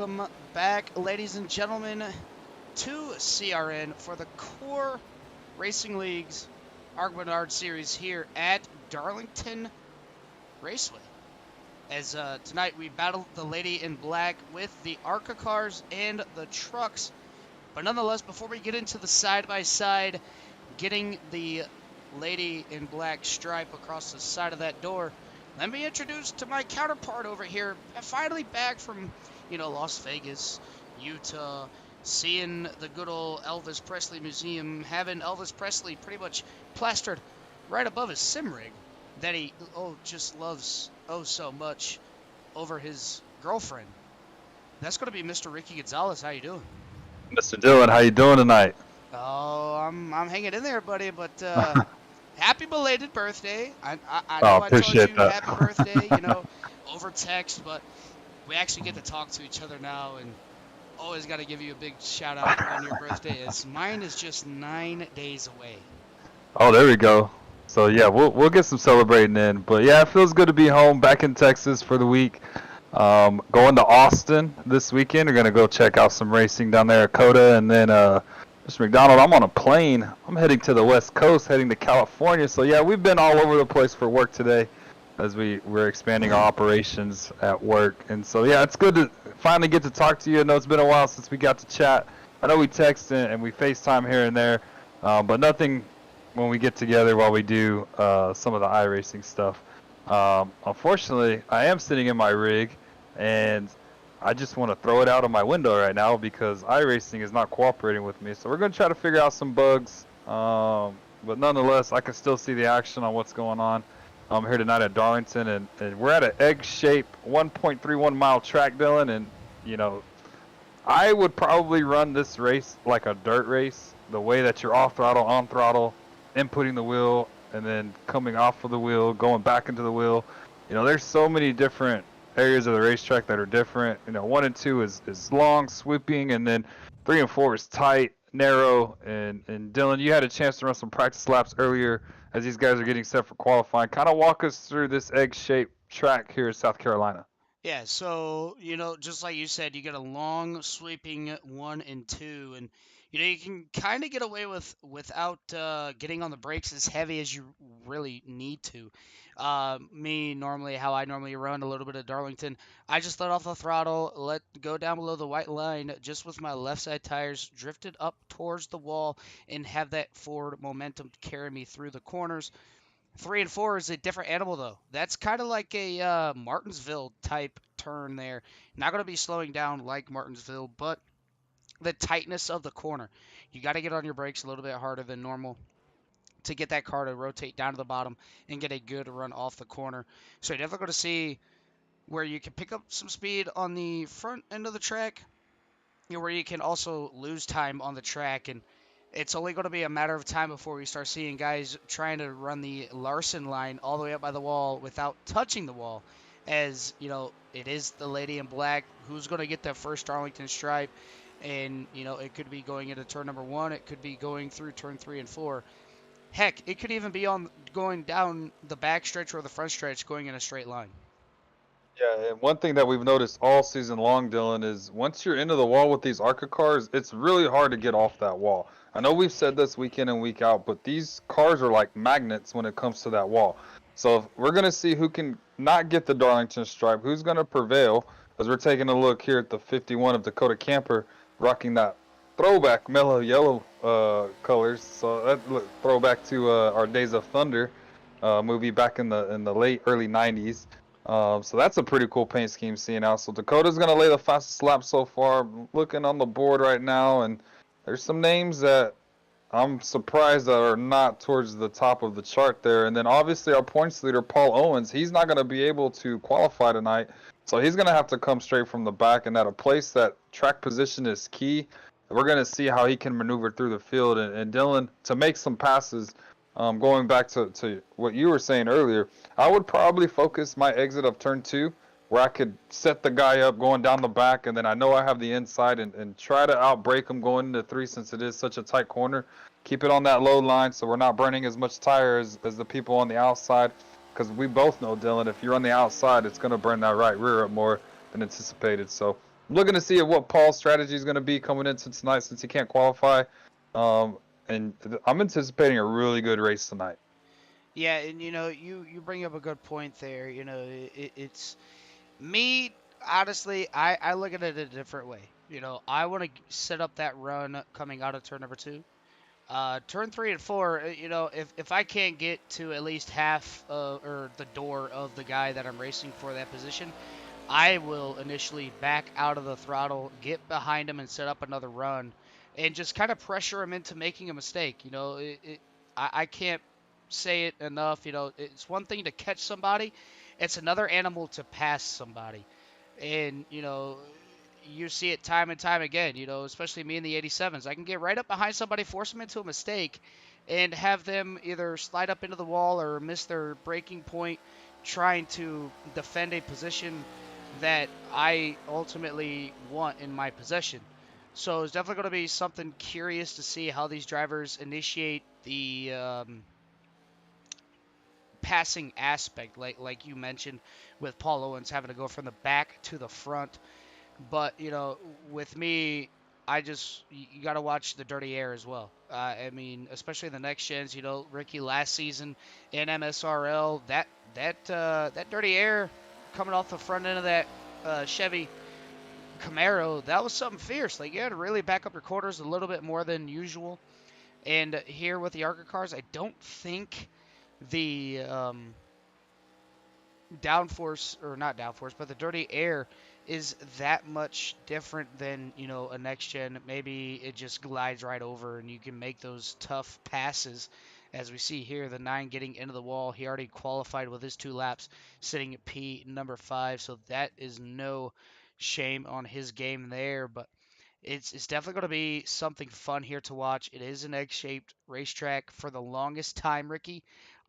welcome back, ladies and gentlemen, to CRN for the Core Racing League's ARCA Series here at Darlington Raceway. As tonight we battled the Lady in Black with the ARCA cars and the trucks. But nonetheless, before we get into the side-by-side, getting the Lady in Black stripe across the side of that door, let me introduce to my counterpart over here, finally back from, Las Vegas, Utah, seeing the good old Elvis Presley Museum, having Elvis Presley pretty much plastered right above his sim rig that he just loves so much over his girlfriend. That's going to be Mr. Ricky Gonzalez. How you doing? Mr. Dillon, how you doing tonight? Oh, I'm hanging in there, buddy, but happy belated birthday. I Oh, know I told you appreciate that. happy birthday, over text, but we actually get to talk to each other now, and always got to give you a big shout out on your birthday, as mine is just 9 days away. Oh, there we go. So yeah, we'll get some celebrating in. But yeah, it feels good to be home, back in Texas for the week. Going to Austin this weekend. We're gonna go check out some racing down there at COTA, and then Mr. McDonald, I'm on a plane. I'm heading to the West Coast, heading to California. So yeah, we've been all over the place for work today, as we're expanding our operations at work. And so yeah, it's good to finally get to talk to you. I know it's been a while since we got to chat. I know we text and we FaceTime here and there, but nothing when we get together while we do some of the iRacing stuff. Unfortunately, I am sitting in my rig, and I just want to throw it out of my window right now because iRacing is not cooperating with me. So we're going to try to figure out some bugs. But nonetheless, I can still see the action on what's going on. I'm here tonight at Darlington, and we're at an egg-shaped 1.31 mile track, Dylan. And, I would probably run this race like a dirt race, the way that you're off throttle, on throttle, inputting the wheel, and then coming off of the wheel, going back into the wheel. There's so many different areas of the racetrack that are different. 1 and 2 is long, sweeping, and then 3 and 4 is tight, narrow. And Dylan, you had a chance to run some practice laps earlier as these guys are getting set for qualifying. Kind of walk us through this egg-shaped track here in South Carolina. Yeah, so, just like you said, you get a long sweeping 1 and 2, and you can kind of get away without getting on the brakes as heavy as you really need to. How I normally run a little bit of Darlington, I just let off the throttle, let go down below the white line, just with my left side tires drifted up towards the wall, and have that forward momentum to carry me through the corners. 3 and 4 is a different animal, though. That's kind of like a Martinsville type turn there. Not going to be slowing down like Martinsville, but the tightness of the corner. You got to get on your brakes a little bit harder than normal to get that car to rotate down to the bottom and get a good run off the corner. So you're definitely going to see where you can pick up some speed on the front end of the track, where you can also lose time on the track, and it's only going to be a matter of time before we start seeing guys trying to run the Larson line all the way up by the wall without touching the wall. As, it is the Lady in Black who's going to get that first Darlington stripe. And, it could be going into turn number 1. It could be going through turn 3 and 4. Heck, it could even be going down the back stretch or the front stretch going in a straight line. Yeah, and one thing that we've noticed all season long, Dylan, is once you're into the wall with these ARCA cars, it's really hard to get off that wall. I know we've said this week in and week out, but these cars are like magnets when it comes to that wall. So we're going to see who can not get the Darlington stripe, who's going to prevail, as we're taking a look here at the 51 of Dakota Camper, rocking that throwback mellow yellow colors. So that throwback to our Days of Thunder movie back in the late early 90s. So that's a pretty cool paint scheme seeing out. So Dakota's going to lay the fastest lap so far. Looking on the board right now, and there's some names that I'm surprised that are not towards the top of the chart there. And then obviously our points leader, Paul Owens, he's not going to be able to qualify tonight. So he's going to have to come straight from the back, and at a place that track position is key. We're going to see how he can maneuver through the field. And Dylan, to make some passes, going back to what you were saying earlier, I would probably focus my exit of turn 2 where I could set the guy up going down the back, and then I know I have the inside, and try to outbrake him going into 3 since it is such a tight corner. Keep it on that low line so we're not burning as much tire as the people on the outside, because we both know, Dylan, if you're on the outside, it's going to burn that right rear up more than anticipated. So looking to see what Paul's strategy is going to be coming into tonight since he can't qualify. Um, and I'm anticipating a really good race tonight. Yeah, and you bring up a good point there. It's me. Honestly, I look at it a different way. I want to set up that run coming out of turn number two. Turn three and four, if I can't get to at least half or the door of the guy that I'm racing for that position, I will initially back out of the throttle, get behind him, and set up another run, and just kind of pressure him into making a mistake. I can't say it enough. It's one thing to catch somebody, it's another animal to pass somebody, and you see it time and time again. Especially me in the 87s, I can get right up behind somebody, force them into a mistake, and have them either slide up into the wall or miss their breaking point trying to defend a position that I ultimately want in my possession. So it's definitely going to be something curious to see how these drivers initiate the passing aspect, like you mentioned, with Paul Owens having to go from the back to the front. But with me, I just you got to watch the dirty air as well. I mean, especially the next gens. Ricky last season in MSRL, that dirty air coming off the front end of that Chevy Camaro, that was something fierce. Like you had to really back up your quarters a little bit more than usual. And here with the ARCA cars, I don't think the downforce, or not downforce, but the dirty air is that much different than a next gen. Maybe it just glides right over and you can make those tough passes. As we see here, the 9 getting into the wall. He already qualified with his 2 laps, sitting at P number 5. So that is no shame on his game there. But it's definitely going to be something fun here to watch. It is an egg-shaped racetrack. For the longest time, Ricky,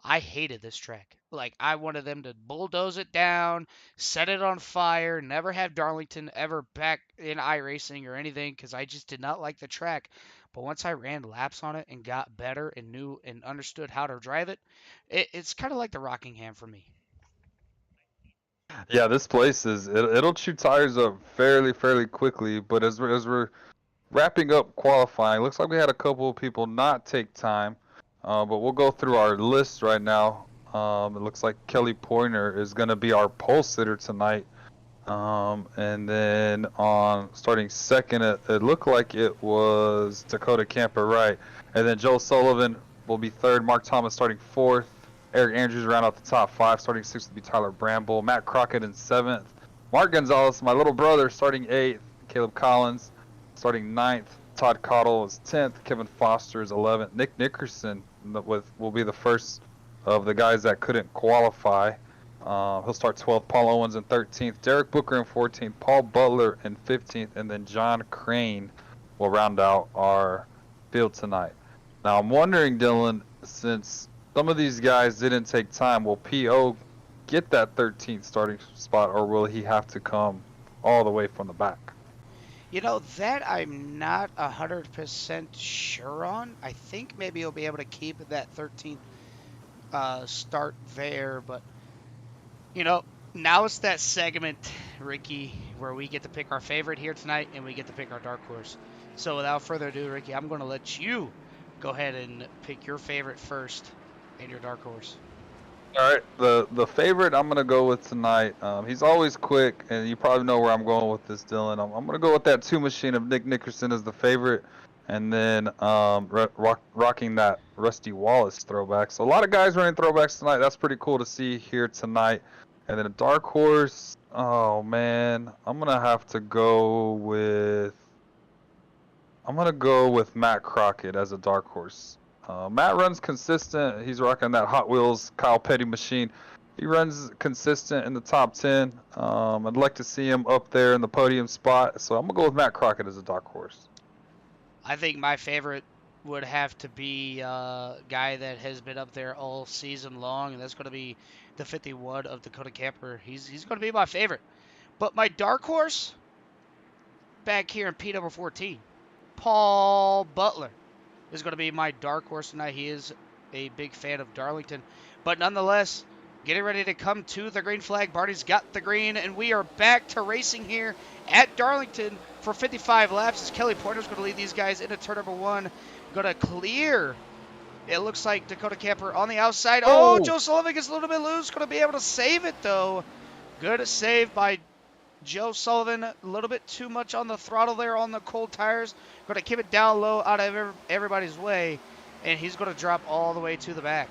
I hated this track. Like, I wanted them to bulldoze it down, set it on fire, never have Darlington ever back in iRacing or anything because I just did not like the track. But once I ran laps on it and got better and knew and understood how to drive it, it's kind of like the Rockingham for me. Yeah, this place it'll chew tires up fairly quickly. But as we're wrapping up qualifying, looks like we had a couple of people not take time. But we'll go through our list right now. It looks like Kelly Pointer is going to be our pole sitter tonight. And then on starting second, it looked like it was Dakota Camper, right? And then Joe Sullivan will be third. Mark Thomas starting fourth. Eric Andrews round out the top five. Starting sixth will be Tyler Bramble. Matt Crockett in seventh. Mark Gonzalez, my little brother, starting eighth. Caleb Collins starting ninth. Todd Cottle is 10th. Kevin Foster is 11th. Nick Nickerson will be the first of the guys that couldn't qualify. He'll start 12th. Paul Owens in 13th. Derek Booker in 14th. Paul Butler in 15th. And then John Crane will round out our field tonight. Now, I'm wondering, Dylan, since some of these guys didn't take time, will P.O. get that 13th starting spot, or will he have to come all the way from the back? That I'm not 100% sure on. I think maybe he'll be able to keep that 13th start there, but now it's that segment, Ricky, where we get to pick our favorite here tonight and we get to pick our dark horse. So without further ado, Ricky, I'm going to let you go ahead and pick your favorite first and your dark horse. All right, the favorite I'm gonna go with tonight. He's always quick, and you probably know where I'm going with this, Dylan. I'm gonna go with that two machine of Nick Nickerson as the favorite, and then rocking that Rusty Wallace throwback. So a lot of guys running throwbacks tonight. That's pretty cool to see here tonight. And then a dark horse. Oh man, I'm gonna go with Matt Crockett as a dark horse. Matt runs consistent. He's rocking that Hot Wheels Kyle Petty machine. He runs consistent in the top 10. I'd like to see him up there in the podium spot. So I'm going to go with Matt Crockett as a dark horse. I think my favorite would have to be a guy that has been up there all season long, and that's going to be the 51 of Dakota Camper. He's going to be my favorite. But my dark horse, back here in P number 14, Paul Butler is going to be my dark horse tonight. He is a big fan of Darlington, but nonetheless, getting ready to come to the green flag. Barney's got the green, and we are back to racing here at Darlington for 55 laps. As Kelly Porter's going to lead these guys into turn number 1. Going to clear. It looks like Dakota Camper on the outside. Oh, Joe Sullivan gets a little bit loose. Going to be able to save it, though. Good save by Joe Sullivan. A little bit too much on the throttle there on the cold tires. Going to keep it down low out of everybody's way. And he's going to drop all the way to the back.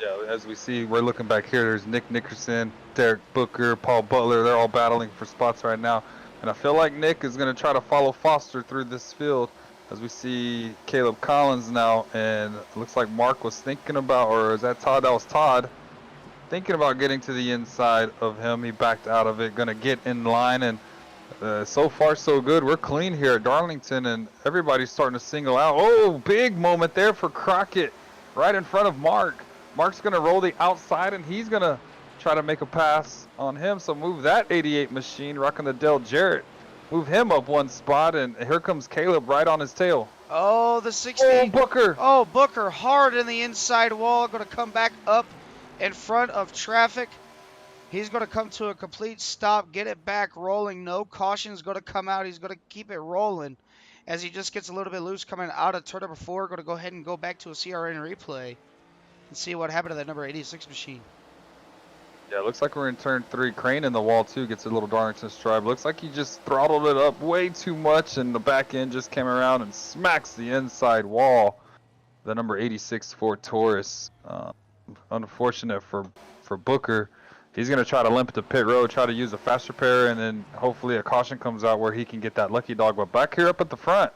Yeah, as we see, we're looking back here. There's Nick Nickerson, Derek Booker, Paul Butler. They're all battling for spots right now. And I feel like Nick is going to try to follow Foster through this field. As we see Caleb Collins now, and it looks like Mark was thinking about, or is that Todd? That was Todd. Thinking about getting to the inside of him. He backed out of it, going to get in line, and so far so good. We're clean here at Darlington, and everybody's starting to single out. Oh, big moment there for Crockett right in front of Mark. Mark's going to roll the outside, and he's going to try to make a pass on him. So move that 88 machine, rocking the Del Jarrett. Move him up one spot, and here comes Caleb right on his tail. Oh, the 60. Oh, Booker. Oh, Booker hard in the inside wall. Going to come back up in front of traffic. He's going to come to a complete stop, get it back rolling. No caution's going to come out. He's going to keep it rolling as he just gets a little bit loose coming out of turn number 4. Going to go ahead and go back to a CRN replay and see what happened to that number 86 machine. Yeah, it looks like we're in turn 3. Crane in the wall, too, gets a little Darlington stride. Looks like he just throttled it up way too much, and the back end just came around and smacks the inside wall. The number 86 Ford Taurus. Unfortunate for Booker. He's going to try to limp it to pit road, try to use a fast repair, and then hopefully a caution comes out where he can get that lucky dog. But back here up at the front,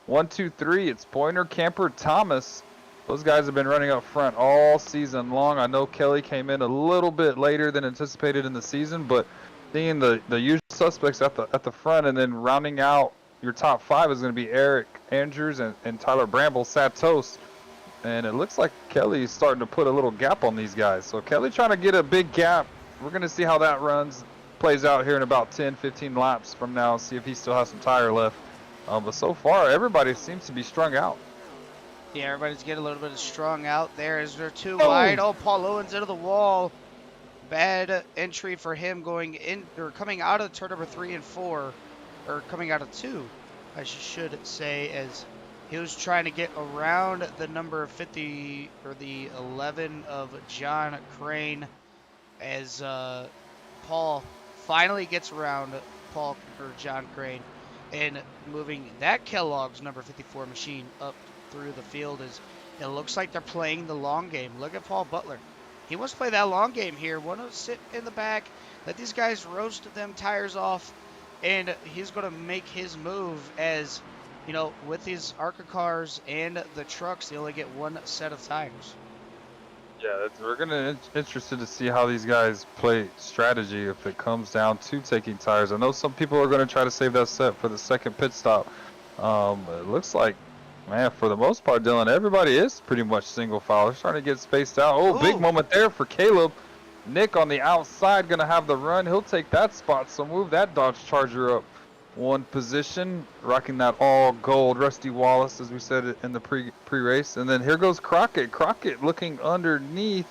1, 2, 3, it's Pointer, Camper, Thomas. Those guys have been running up front all season long. I know Kelly came in a little bit later than anticipated in the season, but seeing the usual suspects at the front, and then rounding out your top 5 is going to be Eric Andrews and Tyler Bramble, Santos. And it looks like Kelly's starting to put a little gap on these guys. So Kelly trying to get a big gap. We're going to see how that plays out here in about 10, 15 laps from now, see if he still has some tire left. But so far, everybody seems to be strung out. Yeah, everybody's getting a little bit of strung out there as they're too wide. Oh, Paul Owens into the wall. Bad entry for him going in or coming out of turn number 3 and 4, or coming out of 2, I should say, as he was trying to get around the number 50 or the 11 of John Crane, as Paul finally gets around Paul or John Crane and moving that Kellogg's number 54 machine up through the field. As it looks like they're playing the long game. Look at Paul Butler. He wants to play that long game here. Want to sit in the back, let these guys roast them tires off, and he's going to make his move. As you know, with these ARCA cars and the trucks, they only get one set of tires. Yeah, we're gonna interested to see how these guys play strategy if it comes down to taking tires. I know some people are gonna try to save that set for the second pit stop. It looks like, man, for the most part, Dylan, everybody is pretty much single file. They're starting to get spaced out. Oh, big moment there for Caleb. Nick on the outside gonna have the run. He'll take that spot, so move that Dodge Charger up one position, rocking that all gold Rusty Wallace, as we said in the pre-race. And then here goes Crockett. Crockett looking underneath,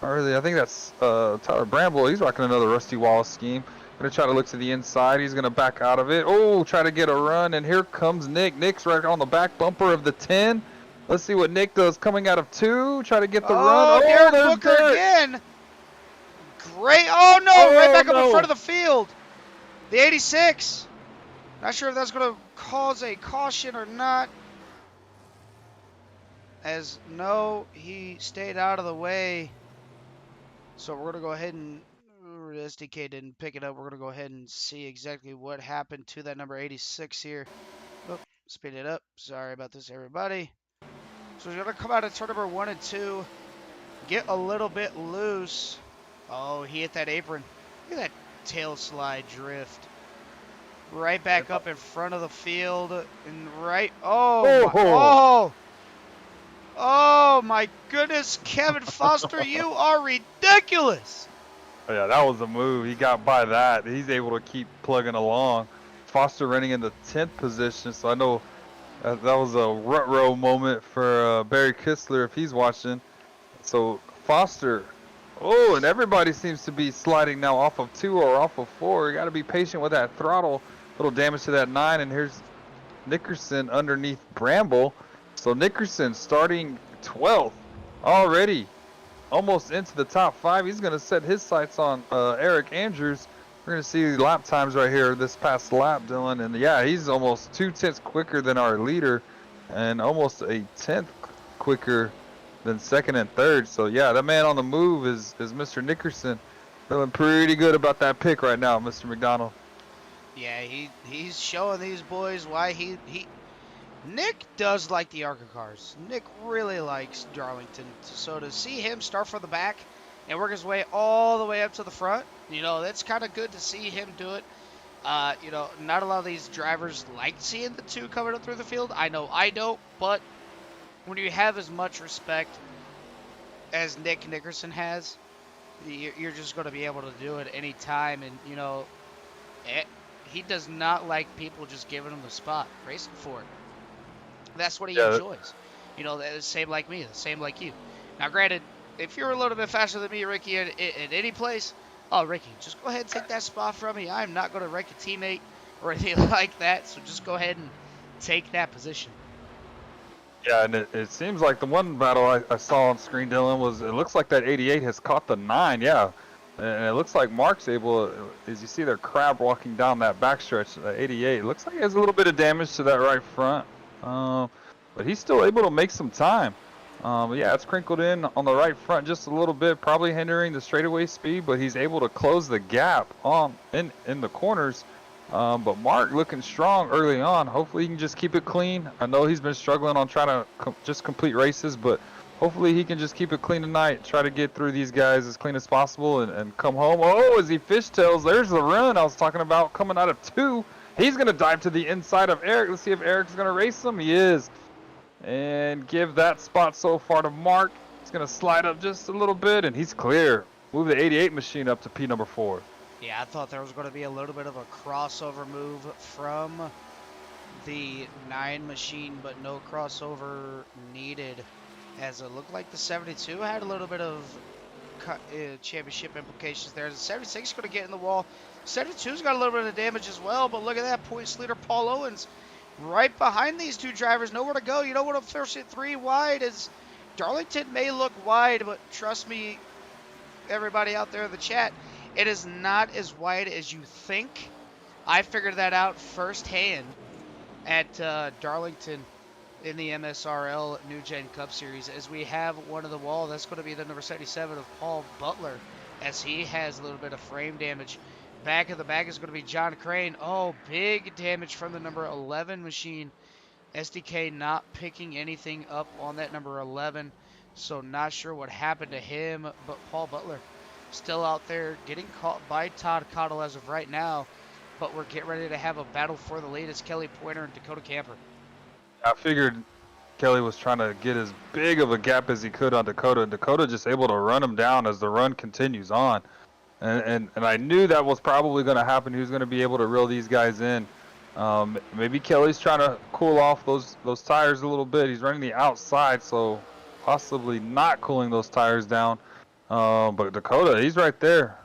or I think that's Tyler Bramble. He's rocking another Rusty Wallace scheme. Gonna try to look to the inside. He's gonna back out of it. Oh, try to get a run, and here comes Nick. Nick's right on the back bumper of the 10. Let's see what Nick does coming out of 2. Try to get the run. Oh, Derek Booker again. Great. Oh no, right back up in front of the field. The 86. Not sure if that's going to cause a caution or not. As no, he stayed out of the way. So we're going to go ahead and, SDK didn't pick it up. We're going to go ahead and see exactly what happened to that number 86 here. Oh, speed it up. Sorry about this, everybody. So he's going to come out of turn number 1 and 2. Get a little bit loose. Oh, he hit that apron. Look at that tail slide drift. Right back up in front of the field, and right. Oh my goodness, Kevin Foster, you are ridiculous. Oh, yeah, that was a move. He got by that. He's able to keep plugging along. Foster running in the 10th position, so I know that was a rut-row moment for Barry Kistler if he's watching. So Foster Oh, and everybody seems to be sliding now off of 2 or off of 4. You got to be patient with that throttle. Little damage to that 9, and here's Nickerson underneath Bramble. So Nickerson starting 12th already, almost into the top 5. He's going to set his sights on Eric Andrews. We're going to see lap times right here this past lap, Dylan. And yeah, he's almost 2/10 quicker than our leader and almost a 10th quicker than second and third. So yeah, that man on the move is Mr. Nickerson. Feeling pretty good about that pick right now, Mr. McDonald. Yeah, he's showing these boys why he Nick does like the ARCA cars. Nick really likes Darlington. So to see him start from the back and work his way all the way up to the front, that's kind of good to see him do it. Not a lot of these drivers like seeing the two coming up through the field. I know I don't, but when you have as much respect as Nick Nickerson has, you're just going to be able to do it any time. And, he does not like people just giving him the spot, racing for it. That's what he enjoys. The same like me, the same like you. Now, granted, if you're a little bit faster than me, Ricky, at any place, oh, Ricky, just go ahead and take that spot from me. I'm not going to wreck a teammate or anything like that, so just go ahead and take that position. Yeah, and it seems like the one battle I saw on screen, Dylan, was it looks like that 88 has caught the 9, yeah. And it looks like Mark's able, as you see there, Crab walking down that backstretch, 88. It looks like he has a little bit of damage to that right front. But he's still able to make some time. But yeah, it's crinkled in on the right front just a little bit, probably hindering the straightaway speed, but he's able to close the gap in the corners. But Mark looking strong early on. Hopefully he can just keep it clean. I know he's been struggling on trying to just complete races, but hopefully he can just keep it clean tonight, try to get through these guys as clean as possible and come home. Oh, as he fishtails, there's the run I was talking about coming out of 2. He's going to dive to the inside of Eric. Let's see if Eric's going to race him. He is. And give that spot so far to Mark. He's going to slide up just a little bit, and he's clear. Move the 88 machine up to P number 4. Yeah, I thought there was going to be a little bit of a crossover move from the 9 machine, but no crossover needed, as it looked like the 72 had a little bit of championship implications there. The 76 is going to get in the wall. 72's got a little bit of damage as well, but look at that. Points leader Paul Owens right behind these two drivers. Nowhere to go. You know what? I'm first at 3 wide. As Darlington may look wide, but trust me, everybody out there in the chat, it is not as wide as you think. I figured that out firsthand at Darlington in the MSRL New Gen Cup Series, as we have one of the wall. That's going to be the number 77 of Paul Butler, as he has a little bit of frame damage. Back of the bag is going to be John Crane. Oh, big damage from the number 11 machine. SDK not picking anything up on that number 11, so not sure what happened to him, but Paul Butler still out there getting caught by Todd Cottle as of right now, but we're getting ready to have a battle for the lead. It's Kelly Pointer and Dakota Camper. I figured Kelly was trying to get as big of a gap as he could on Dakota, and Dakota just able to run him down as the run continues on. And I knew that was probably going to happen. He was going to be able to reel these guys in. Maybe Kelly's trying to cool off those tires a little bit. He's running the outside, so possibly not cooling those tires down. But Dakota, he's right there.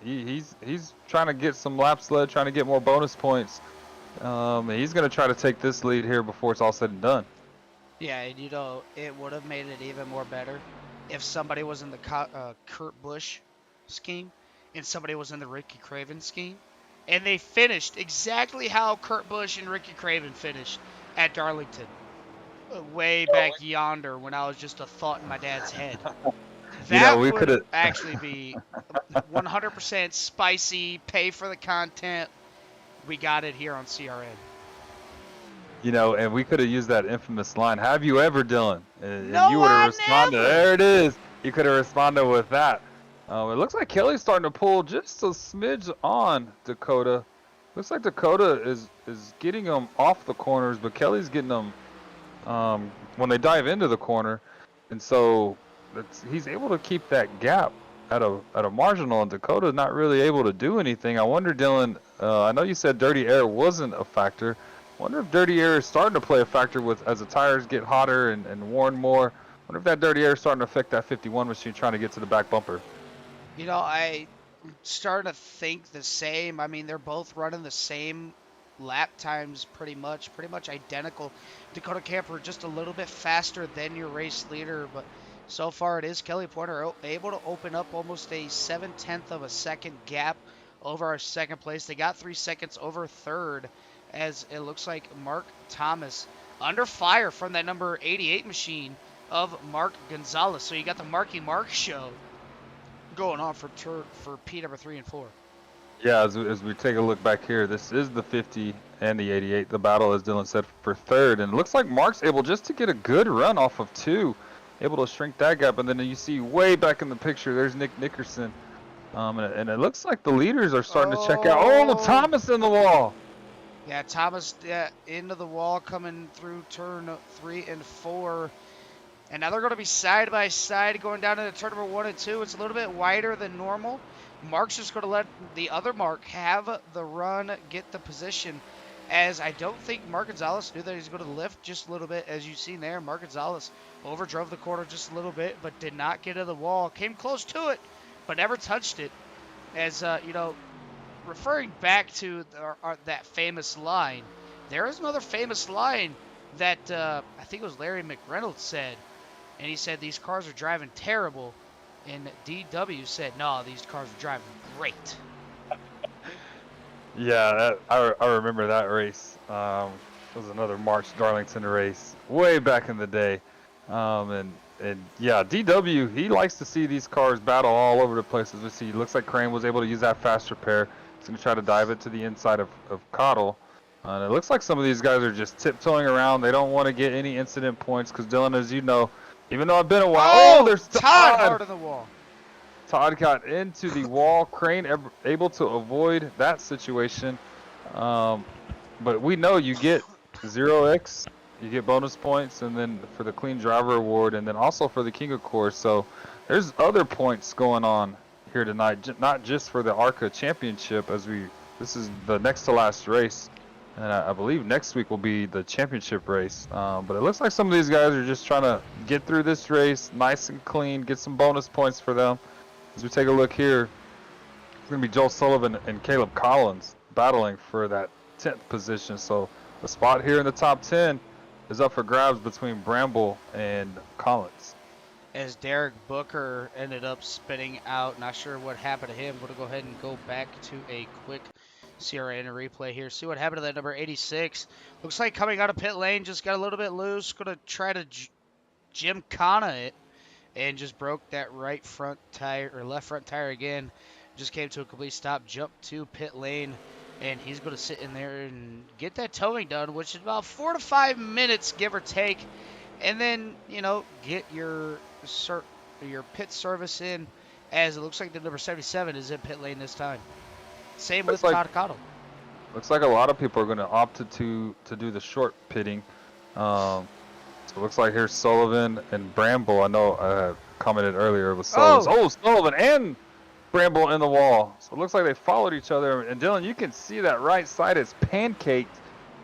He's trying to get some lap sled, trying to get more bonus points. He's going to try to take this lead here before it's all said and done. Yeah, and it would have made it even more better if somebody was in the Kurt Busch scheme and somebody was in the Ricky Craven scheme, and they finished exactly how Kurt Busch and Ricky Craven finished at Darlington, way back yonder when I was just a thought in my dad's head. That would actually be 100% spicy, pay for the content. We got it here on CRN. And we could have used that infamous line, "Have you ever, Dylan?" And no, you would have responded. Never. There it is. You could have responded with that. It looks like Kelly's starting to pull just a smidge on Dakota. Looks like Dakota is getting them off the corners, but Kelly's getting them when they dive into the corner, and so he's able to keep that gap at a marginal, and Dakota's not really able to do anything. I wonder, Dylan, I know you said dirty air wasn't a factor. I wonder if dirty air is starting to play a factor as the tires get hotter and worn more. I wonder if that dirty air is starting to affect that 51 machine trying to get to the back bumper. I starting to think the same. I mean, they're both running the same lap times pretty much identical. Dakota Camper just a little bit faster than your race leader, but so far it is Kelly Porter able to open up almost a 7/10 of a second gap over our second place. They got 3 seconds over third, as it looks like Mark Thomas under fire from that number 88 machine of Mark Gonzalez. So you got the Marky Mark show going on for P number 3 and 4. Yeah, as we take a look back here, this is the 50 and the 88. The battle, as Dylan said, for third. And it looks like Mark's able just to get a good run off of 2, able to shrink that gap. And then you see way back in the picture, there's Nick Nickerson. And it looks like the leaders are starting to check out. Oh, Thomas in the wall. Yeah, Thomas into the wall coming through turn 3 and 4. And now they're going to be side by side going down into turn number 1 and 2. It's a little bit wider than normal. Mark's just going to let the other Mark have the run, get the position, as I don't think Mark Gonzalez knew that he's going to lift just a little bit. As you've seen there, Mark Gonzalez overdrove the corner just a little bit, but did not get to the wall. Came close to it, but never touched it. As, referring back to that famous line, there is another famous line that I think it was Larry McReynolds said, and he said these cars are driving terrible, and DW said, no, these cars are driving great. Yeah, I remember that race. It was another March Darlington race way back in the day. And yeah, DW, he likes to see these cars battle all over the place. As we see, it looks like Crane was able to use that fast repair. He's going to try to dive it to the inside of Cottle. And it looks like some of these guys are just tiptoeing around. They don't want to get any incident points because, Dylan, as you know, even though I've been a while. Oh, there's Todd hard on the wall. Todd got into the wall. Crane able to avoid that situation. But we know you get 0x, you get bonus points, and then for the Clean Driver Award, and then also for the King of Course. So there's other points going on here tonight, not just for the ARCA Championship, this is the next to last race. And I believe next week will be the championship race. But it looks like some of these guys are just trying to get through this race nice and clean, get some bonus points for them. As we take a look here, it's going to be Joel Sullivan and Caleb Collins battling for that 10th position. So the spot here in the top 10 is up for grabs between Bramble and Collins. As Derek Booker ended up spinning out, not sure what happened to him. Going to go ahead and go back to a quick CRN replay here. See what happened to that number 86. Looks like coming out of pit lane, just got a little bit loose. Going to try to Gymkhana it, and just broke that right front tire, or left front tire again. Just came to a complete stop, jumped to pit lane, and he's going to sit in there and get that towing done, which is about 4 to 5 minutes, give or take. And then, get your pit service in, as it looks like the number 77 is in pit lane this time. Same with Todd Cottle. Looks like a lot of people are going to opt to do the short pitting. So it looks like here's Sullivan and Bramble. I know I commented earlier it was Sullivan. Oh, Sullivan and Bramble in the wall. So it looks like they followed each other. And Dylan, you can see that right side is pancaked.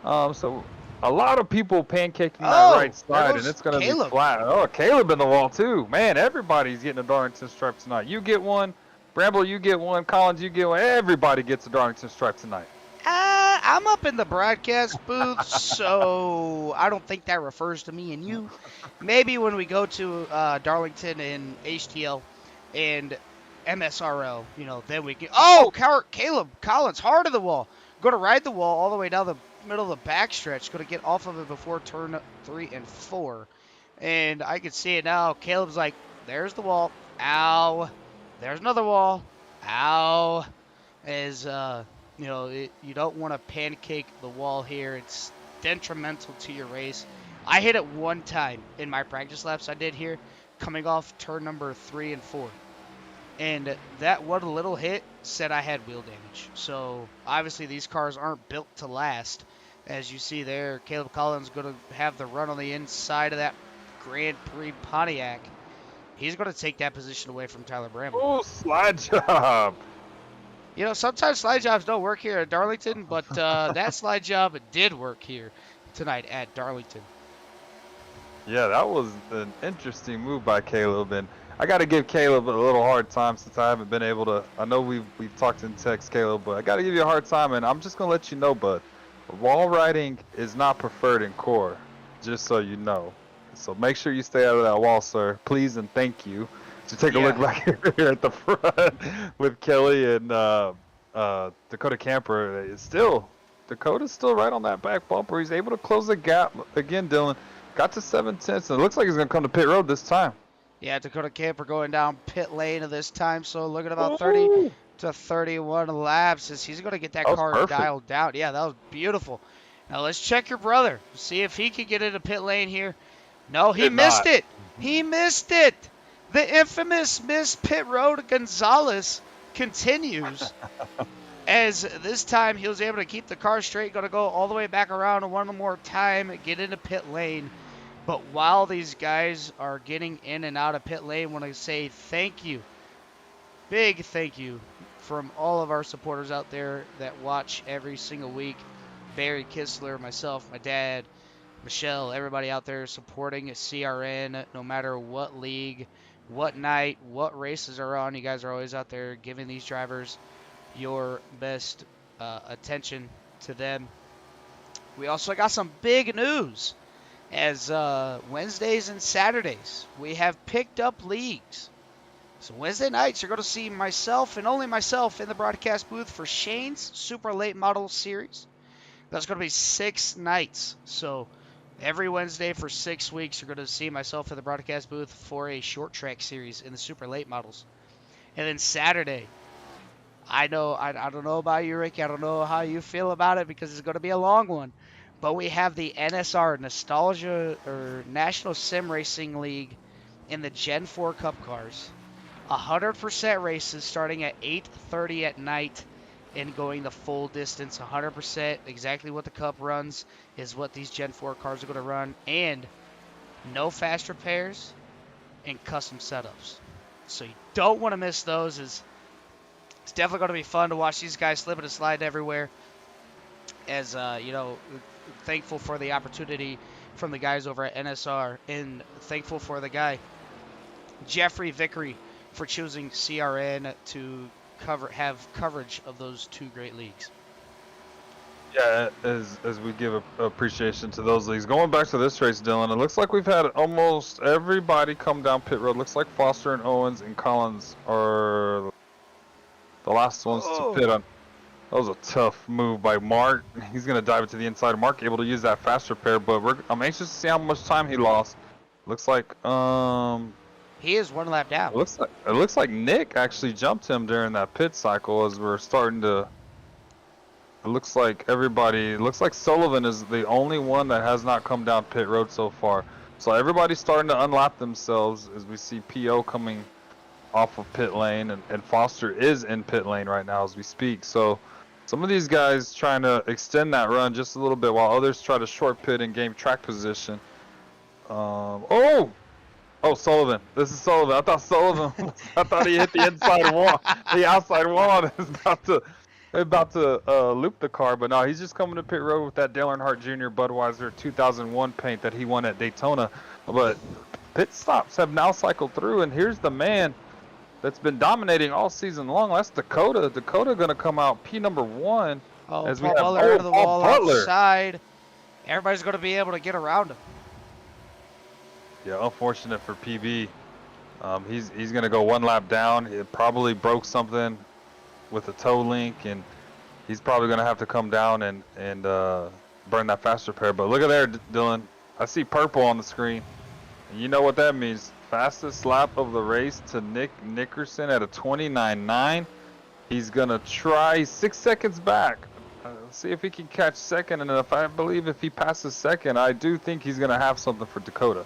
So a lot of people pancaking that right side, and it's going to be flat. Oh, Caleb in the wall too. Man, everybody's getting a Darlington stripe tonight. You get one. Bramble, you get one. Collins, you get one. Everybody gets a Darlington stripe tonight. I'm up in the broadcast booth, so I don't think that refers to me and you. Maybe when we go to Darlington and HTL and MSRL, then we can. Oh, Caleb Collins, hard to the wall. Going to ride the wall all the way down the middle of the backstretch. Going to get off of it before turn 3 and 4. And I can see it now. Caleb's like, there's the wall. Ow. There's another wall. Ow. As, you don't want to pancake the wall here. It's detrimental to your race. I hit it one time in my practice laps I did here, coming off turn number 3 and 4. And that one little hit said I had wheel damage. So, obviously, these cars aren't built to last. As you see there, Caleb Collins going to have the run on the inside of that Grand Prix Pontiac. He's going to take that position away from Tyler Bramble. Oh, slide job. Sometimes slide jobs don't work here at Darlington, but that slide job did work here tonight at Darlington. Yeah, that was an interesting move by Caleb. And I got to give Caleb a little hard time since I haven't been able to. I know we've talked in text, Caleb, but I got to give you a hard time, and I'm just gonna let you know, bud. Wall riding is not preferred in core, just so you know. So make sure you stay out of that wall, sir. Please and thank you. So take a look Yeah. back here at the front with Kelly and Dakota Camper. It's still Dakota's still right on that back bumper. He's able to close the gap again. Dylan got to 7/10, and it looks like he's gonna come to pit road this time. Yeah, Dakota Camper going down pit lane this time, so look at about 30 Ooh, to 31 laps as he's going to get that that was car perfect. dialed down. Yeah, that was beautiful. Now let's check your brother. See if he can get into pit lane here. No, he Did missed not. it. He missed it. The infamous Miss Pit Road Gonzalez continues as this time he was able to keep the car straight, going to go all the way back around one more time, get into pit lane. But while these guys are getting in and out of pit lane, I want to say thank you, big thank you from all of our supporters out there that watch every single week. Barry Kistler, myself, my dad, Michelle, everybody out there supporting CRN no matter what league, what night, what races are on. You guys are always out there giving these drivers your best attention to them. We also got some big news as Wednesdays and Saturdays we have picked up leagues. So Wednesday nights you're going to see myself and only myself in the broadcast booth for Shane's Super Late Model Series. That's going to be 6 nights. So every Wednesday for 6 weeks you're going to see myself in the broadcast booth for a short track series in the Super Late Models. And then Saturday, I don't know about you, Ricky. I don't know how you feel about it because it's going to be a long one. But we have the NSR, Nostalgia or National Sim Racing League in the Gen 4 Cup cars. 100% races starting at 8:30 at night and going the full distance. 100% exactly what the Cup runs is what these Gen 4 cars are going to run. And no fast repairs and custom setups. So you don't want to miss those. It's definitely going to be fun to watch these guys slipping and sliding everywhere. As thankful for the opportunity from the guys over at NSR, and thankful for the guy Jeffrey Vickery for choosing CRN to have coverage of those 2 great leagues. Yeah, as we give appreciation to those leagues. Going back to this race, Dylan, it looks like we've had almost everybody come down pit road. Looks like Foster and Owens and Collins are the last ones to pit on. That was a tough move by Mark. He's going to dive into the inside. Mark able to use that fast repair, but I'm anxious to see how much time he lost. Looks like he is 1 lap down. It looks like Nick actually jumped him during that pit cycle as we're starting to. It looks like Sullivan is the only one that has not come down pit road so far. So everybody's starting to unlap themselves as we see PO coming off of pit lane, and Foster is in pit lane right now as we speak. So some of these guys trying to extend that run just a little bit while others try to short pit and gain track position. Sullivan. This is Sullivan. I thought he hit the inside wall. The outside wall is about to loop the car, but no, he's just coming to pit road with that Dale Earnhardt Jr. Budweiser 2001 paint that he won at Daytona. But pit stops have now cycled through, and here's the man that's been dominating all season long. That's Dakota. Dakota going to come out P number 1. As Paul Butler into the wall outside. Everybody's going to be able to get around him. Yeah, unfortunate for PB. He's going to go 1 lap down. It probably broke something with a toe link, and he's probably going to have to come down and burn that fast repair. But look at there, Dylan. I see purple on the screen. And you know what that means. Fastest lap of the race to Nick Nickerson at a 29.9. He's going to try 6 seconds back. See if he can catch second, and if he passes second, I do think he's going to have something for Dakota.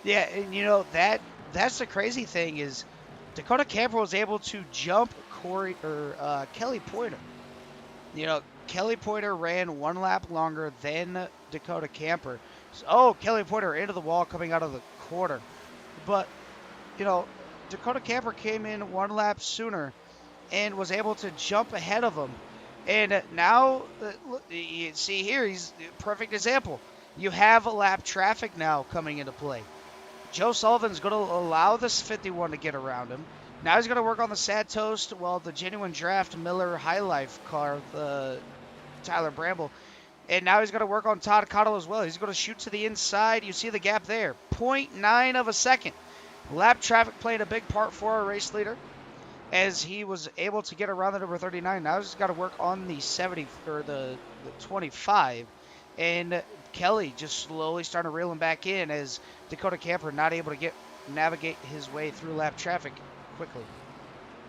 Yeah, and that's the crazy thing is Dakota Camper was able to jump Kelly Pointer. Kelly Pointer ran 1 lap longer than Dakota Camper. So, Kelly Pointer into the wall coming out of the corner. But, Dakota Camper came in 1 lap sooner and was able to jump ahead of him. And now, you see here, he's a perfect example. You have a lap traffic now coming into play. Joe Sullivan's going to allow this 51 to get around him. Now he's going to work on the Sad Toast, while the Genuine Draft Miller High Life car, the Tyler Bramble. And now he's going to work on Todd Cottle as well. He's going to shoot to the inside. You see the gap there. 0.9 of a second. Lap traffic played a big part for our race leader, as he was able to get around the number 39. Now he's got to work on the 70 or the 25. And Kelly just slowly starting to reel him back in, as Dakota Camper not able to navigate his way through lap traffic quickly.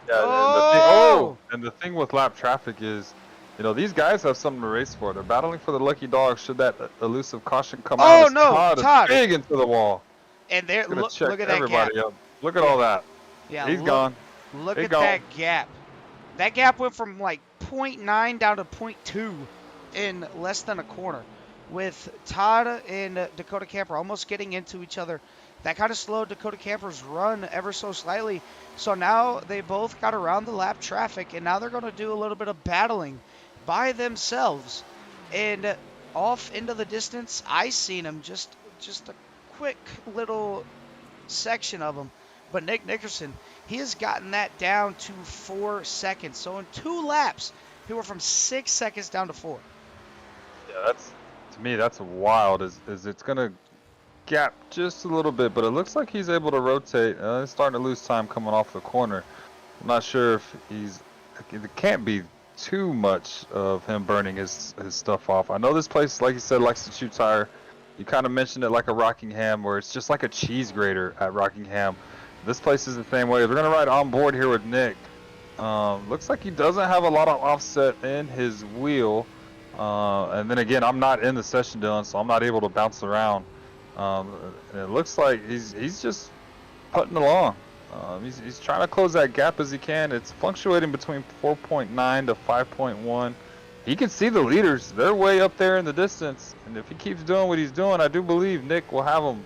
Yeah, and the thing with lap traffic is, you know, these guys have something to race for. They're battling for the lucky dog should that elusive caution come out. Oh, no, Todd. Big into the wall. And there, look at that everybody gap. Up. Look at all that. Yeah, he's gone. Look at that gap. That gap went from like 0.9 down to 0.2 in less than a corner, with Todd and Dakota Camper almost getting into each other. That kind of slowed Dakota Camper's run ever so slightly. So now they both got around the lap traffic, and now they're going to do a little bit of battling by themselves. And off into the distance, I seen him, just a quick little section of him. But Nick Nickerson, he has gotten that down to 4 seconds. So in 2 laps, he went from 6 seconds down to 4. Yeah, to me, that's wild. Is it's going to gap just a little bit, but it looks like he's able to rotate. He's starting to lose time coming off the corner. I'm not sure if it can't be too much of him burning his stuff off. I know this place, like you said, likes to chew tire. You kind of mentioned it like a Rockingham, where it's just like a cheese grater at Rockingham. This place is the same way. We're going to ride on board here with Nick. Looks like he doesn't have a lot of offset in his wheel. And then again, I'm not in the session, Dylan, so I'm not able to bounce around. It looks like he's just putting along. He's trying to close that gap as he can. It's fluctuating between 4.9 to 5.1. He can see the leaders. They're way up there in the distance. And if he keeps doing what he's doing, I do believe Nick will have him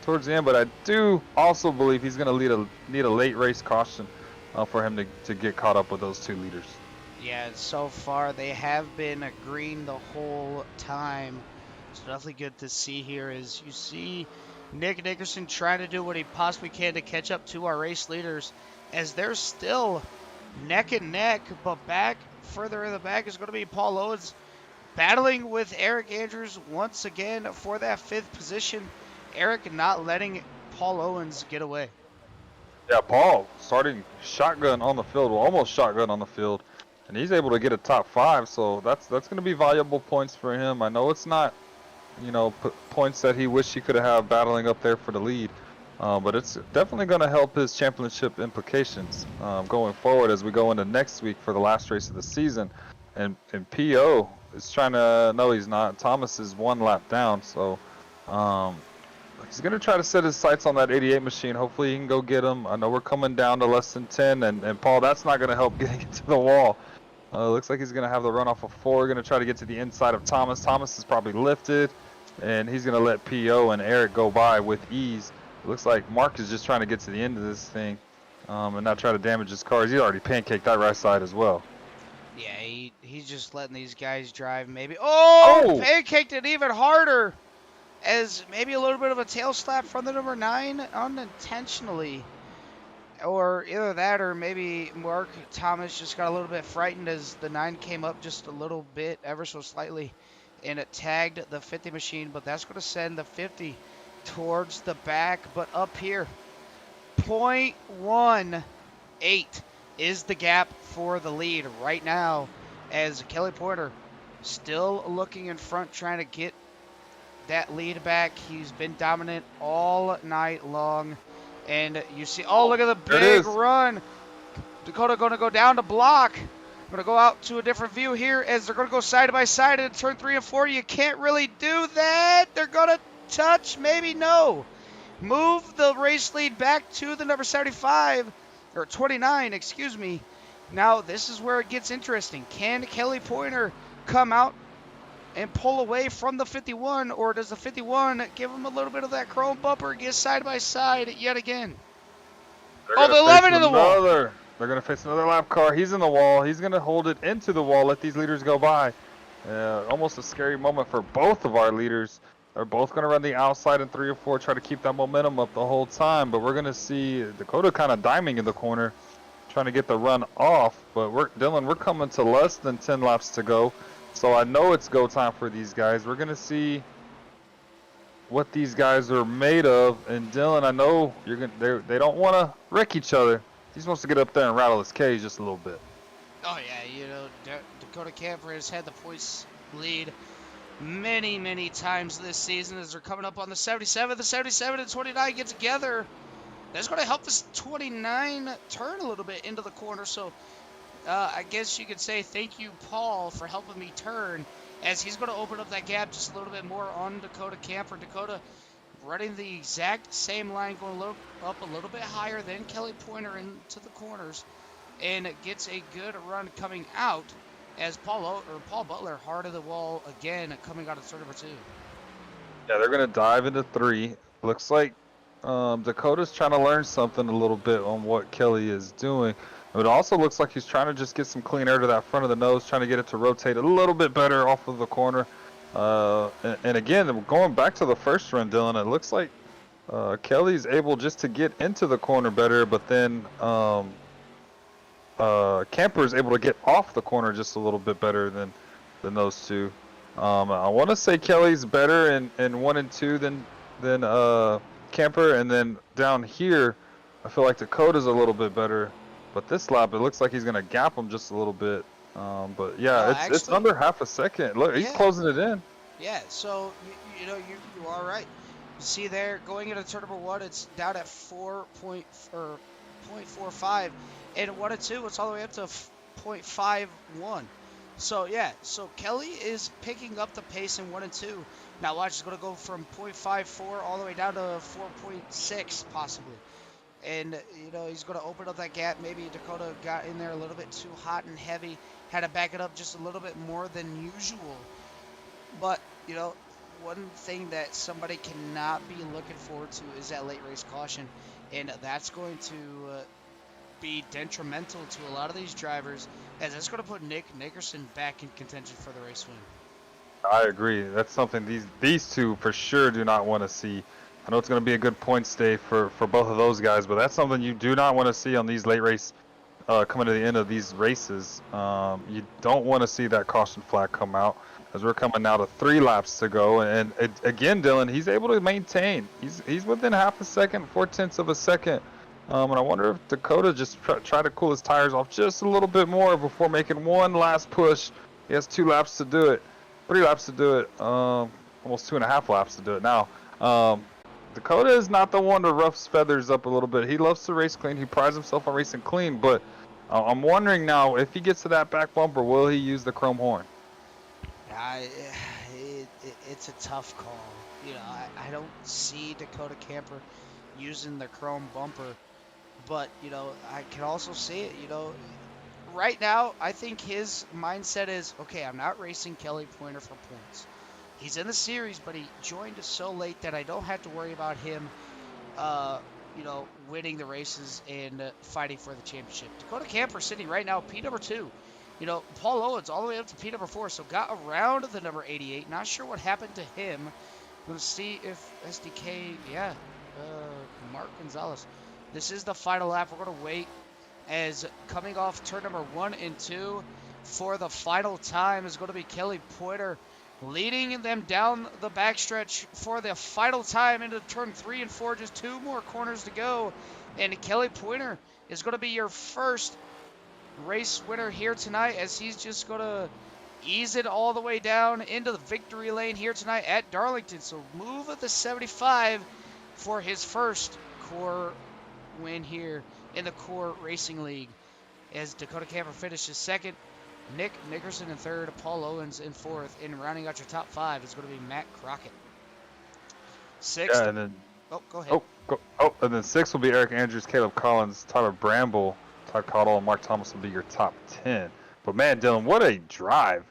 towards the end. But I do also believe he's going to need a late race caution for him to get caught up with those 2 leaders. Yeah, so far they have been green the whole time. It's definitely good to see here, as you see Nick Nickerson trying to do what he possibly can to catch up to our race leaders, as they're still neck and neck. But further in the back is going to be Paul Owens battling with Eric Andrews once again for that 5th position. Eric not letting Paul Owens get away. Yeah, Paul starting shotgun on the field, well, almost shotgun on the field, and he's able to get a top 5. So that's going to be valuable points for him. I know it's not, you know, points that he wished he could have battling up there for the lead. But it's definitely going to help his championship implications going forward as we go into next week for the last race of the season. And P.O. is trying to, no, he's not. Thomas is 1 lap down. So he's going to try to set his sights on that 88 machine. Hopefully he can go get him. I know we're coming down to less than 10. And Paul, that's not going to help getting into the wall. Looks like he's going to have the run off of 4. Going to try to get to the inside of Thomas. Thomas is probably lifted. And he's going to let P.O. and Eric go by with ease. It looks like Mark is just trying to get to the end of this thing and not try to damage his cars. He's already pancaked that right side as well. Yeah, he's just letting these guys drive maybe. Oh! Pancaked it even harder, as maybe a little bit of a tail slap from the number 9 unintentionally. Or either that, or maybe Mark Thomas just got a little bit frightened as the 9 came up just a little bit, ever so slightly, and it tagged the 50 machine. But that's going to send the 50 towards the back. But up here, 0.18 is the gap for the lead right now, as Kelly Porter still looking in front, trying to get that lead back. He's been dominant all night long. And you see, oh, look at the big run. Dakota going to go down to block. Going to go out to a different view here, as they're going to go side by side in turn 3 and 4. You can't really do that. They're going to touch, maybe no. Move the race lead back to the number 75, or 29, excuse me. Now, this is where it gets interesting. Can Kelly Pointer come out and pull away from the 51, or does the 51 give him a little bit of that chrome bumper, get side by side yet again? Oh, the 11 in the wall. They're going to face another lap car. He's in the wall. He's going to hold it into the wall, let these leaders go by. Almost a scary moment for both of our leaders. They're both going to run the outside in 3 or 4, try to keep that momentum up the whole time. But we're going to see Dakota kind of diming in the corner, trying to get the run off. But Dylan, we're coming to less than 10 laps to go. So I know it's go time for these guys. We're going to see what these guys are made of. And Dylan, I know they don't want to wreck each other. He just wants to get up there and rattle his cage just a little bit. Oh yeah, Dakota Camper has had the points lead many times this season as they're coming up on the 77. The 77 and 29 get together. That's going to help this 29 turn a little bit into the corner. So I guess you could say thank you, Paul, for helping me turn, as he's going to open up that gap just a little bit more on Dakota Camper. Dakota running the exact same line, going up a little bit higher than Kelly Pointer into the corners, and gets a good run coming out as Paul Butler hard of the wall again coming out of turn number 2. Yeah, they're going to dive into 3. Looks like Dakota's trying to learn something a little bit on what Kelly is doing. It also looks like he's trying to just get some clean air to that front of the nose, trying to get it to rotate a little bit better off of the corner. And again, going back to the first run, Dylan, it looks like Kelly's able just to get into the corner better, but then Camper's able to get off the corner just a little bit better than those two. I want to say Kelly's better in 1 and 2 than Camper, and then down here, I feel like Dakota's a little bit better. But this lap, it looks like he's gonna gap him just a little bit. But yeah, it's under half a second. Look, he's closing it in. Yeah, so you are right. You see there, going into turn number 1, it's down at 0.45, and 1 and 2, it's all the way up to 0.51. So yeah, so Kelly is picking up the pace in 1 and 2. Now watch, it's going to go from 0.54 all the way down to 4.6 possibly. And, he's going to open up that gap. Maybe Dakota got in there a little bit too hot and heavy. Had to back it up just a little bit more than usual. But, one thing that somebody cannot be looking forward to is that late race caution. And that's going to be detrimental to a lot of these drivers, as that's going to put Nick Nickerson back in contention for the race win. I agree. That's something these two for sure do not want to see. I know it's going to be a good points day for both of those guys, but that's something you do not want to see on these late race, coming to the end of these races. You don't want to see that caution flag come out, as we're coming now to 3 laps to go. And again, Dylan, he's able to maintain. He's within half a second, 0.4 of a second. And I wonder if Dakota just try to cool his tires off just a little bit more before making one last push. He has 2 laps to do it, 3 laps to do it, almost 2.5 laps to do it now. Dakota is not the one to rough feathers up a little bit. He loves to race clean. He prides himself on racing clean, but I'm wondering now, if he gets to that back bumper, will he use the chrome horn? It's a tough call. I don't see Dakota Camper using the chrome bumper, but, I can also see it, right now, I think his mindset is, okay, I'm not racing Kelly Pointer for points. He's in the series, but he joined us so late that I don't have to worry about him, winning the races and fighting for the championship. Dakota Camper sitting right now, P number 2. Paul Owens all the way up to P number 4, so got around the number 88. Not sure what happened to him. Going to see if SDK, Mark Gonzalez. This is the final lap. We're going to wait, as coming off turn number 1 and 2 for the final time is going to be Kelly Pointer, leading them down the backstretch for the final time into turn 3 and 4. Just 2 more corners to go. And Kelly Pointer is going to be your first race winner here tonight, as he's just going to ease it all the way down into the victory lane here tonight at Darlington. So move at the 75 for his first core win here in the Core Racing League, as Dakota Camper finishes second, Nick Nickerson in third, Paul Owens in fourth, and rounding out your top 5 is going to be Matt Crockett. Sixth. Yeah, and then, go ahead. And then 6 will be Eric Andrews, Caleb Collins, Tyler Bramble, Todd Cottle, and Mark Thomas will be your top 10. But man, Dylan, what a drive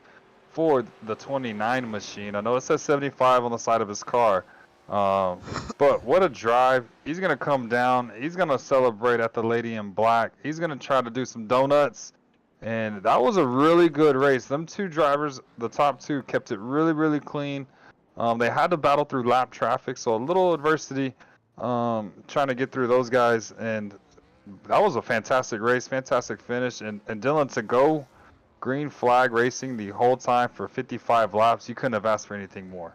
for the 29 machine. I know it says 75 on the side of his car, but what a drive. He's going to come down. He's going to celebrate at the Lady in Black. He's going to try to do some donuts. And that was a really good race. Them 2 drivers, the top 2, kept it really, really clean. They had to battle through lap traffic, so a little adversity trying to get through those guys. And that was a fantastic race, fantastic finish. And Dylan, to go green flag racing the whole time for 55 laps, you couldn't have asked for anything more.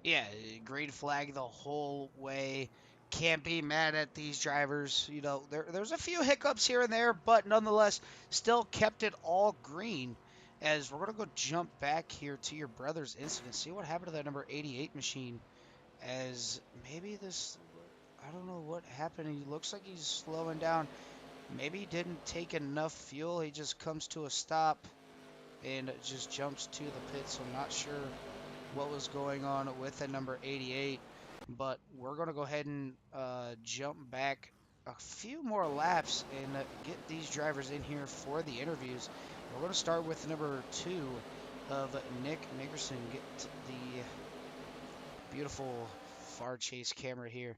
Yeah, green flag the whole way. Can't be mad at these drivers. You know, there's a few hiccups here and there, but nonetheless, still kept it all green. As we're gonna go jump back here to your brother's incident, see what happened to that number 88 machine. As maybe this, I don't know what happened. He looks like he's slowing down. Maybe he didn't take enough fuel. He just comes to a stop and just jumps to the pit. So I'm not sure what was going on with the number 88, but we're going to go ahead and jump back a few more laps and get these drivers in here for the interviews. We're going to start with number 2 of Nick Nickerson. Get the beautiful far chase camera here,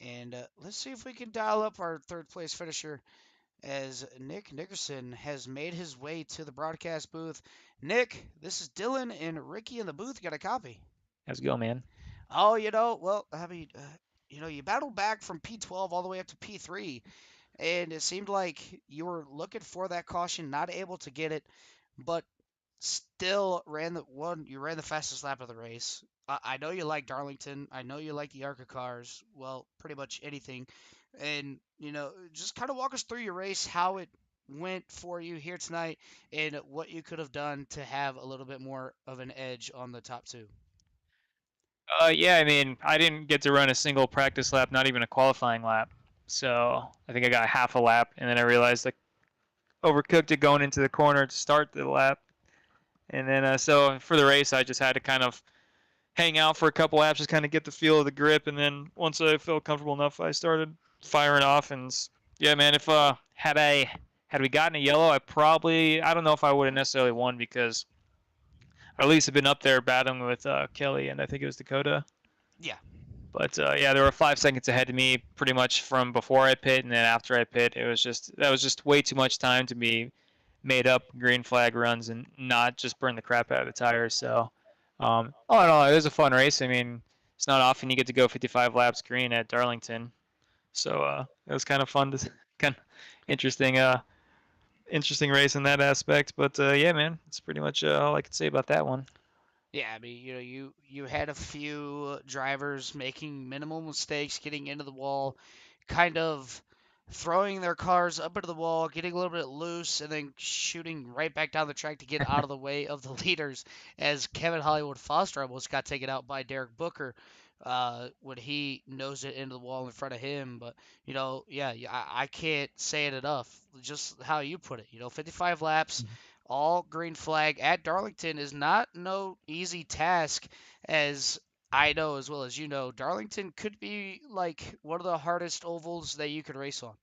and let's see if we can dial up our third place finisher as Nick Nickerson has made his way to the broadcast booth. Nick, this is Dylan and Ricky in the booth. Got a copy? How's it going, man? Oh, well, I mean, you battled back from P12 all the way up to P3, and it seemed like you were looking for that caution, not able to get it, but still ran the one. You ran the fastest lap of the race. I know you like Darlington. I know you like the ARCA cars. Well, pretty much anything. And just kind of walk us through your race, how it went for you here tonight, and what you could have done to have a little bit more of an edge on the top two. Yeah, I mean, I didn't get to run a single practice lap, not even a qualifying lap. So I think I got half a lap, and then I realized I overcooked it going into the corner to start the lap. And then, so for the race, I just had to kind of hang out for a couple laps, just kind of get the feel of the grip. And then once I felt comfortable enough, I started firing off. And yeah, man, if had we gotten a yellow, I don't know if I would have necessarily won because or at least have been up there battling with Kelly and I think it was Dakota. Yeah. But yeah, they were 5 seconds ahead of me pretty much from before I pit and then after I pit. That was just way too much time to be made up green flag runs and not just burn the crap out of the tires. So all in all, it was a fun race. I mean, it's not often you get to go 55 laps green at Darlington. So it was kind of fun to kind of interesting race in that aspect. But yeah, man, it's pretty much all I could say about that one. Yeah, I mean, you had a few drivers making minimal mistakes, getting into the wall, kind of throwing their cars up into the wall, getting a little bit loose, and then shooting right back down the track to get out of the way of the leaders. As Kevin Hollywood Foster almost got taken out by Derek Booker when he nosed it into the wall in front of him. But I can't say it enough. Just how you put it. 55 laps. All green flag at Darlington is not no easy task, as I know as well as you know. Darlington could be like one of the hardest ovals that you could race on.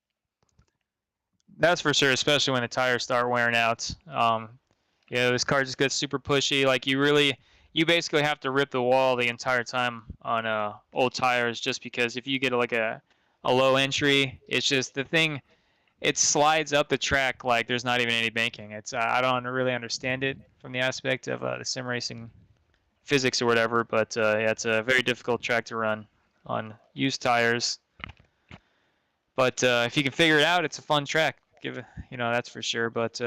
That's for sure, especially when the tires start wearing out. This car just gets super pushy. Like you basically have to rip the wall the entire time on old tires, just because if you get like a low entry, it's just the thing. It slides up the track like there's not even any banking. It's I don't really understand it from the aspect of the sim racing physics or whatever, but yeah, it's a very difficult track to run on used tires. But if you can figure it out, it's a fun track. That's for sure. But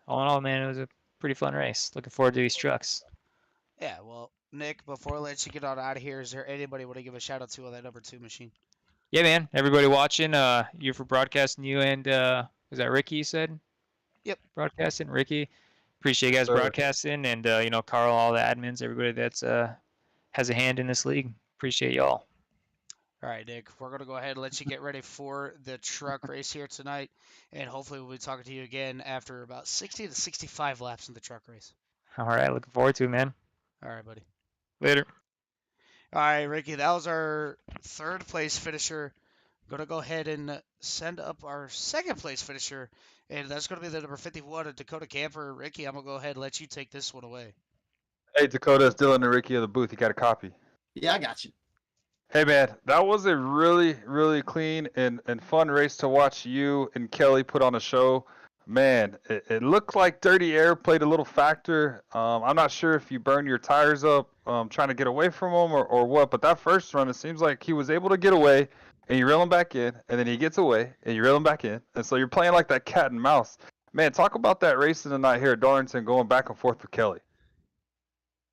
all in all, man, it was a pretty fun race. Looking forward to these trucks. Yeah, well, Nick, before I let you get on out of here, is there anybody want to give a shout out to on that number 2 machine? Yeah, man. Everybody watching, you for broadcasting, you and was that Ricky you said? Yep. Broadcasting, Ricky. Appreciate you guys broadcasting, and Carl, all the admins, everybody that's has a hand in this league. Appreciate y'all. All right, Nick, we're going to go ahead and let you get ready for the truck race here tonight, and hopefully we'll be talking to you again after about 60 to 65 laps in the truck race. All right, looking forward to it, man. All right, buddy. Later. All right, Ricky, that was our third place finisher. Going to go ahead and send up our second place finisher, and that's going to be the number 51 of Dakota Camper. Ricky, I'm going to go ahead and let you take this one away. Hey, Dakota, it's Dylan and Ricky of the booth. You got a copy? Yeah, I got you. Hey, man, that was a really, really clean and fun race to watch you and Kelly put on a show. Man, it looked like dirty air played a little factor. I'm not sure if you burn your tires up trying to get away from him or what, but that first run, it seems like he was able to get away and you reel him back in, and then he gets away and you reel him back in. And so you're playing like that cat and mouse. Man, talk about that racing tonight here at Darlington going back and forth with Kelly.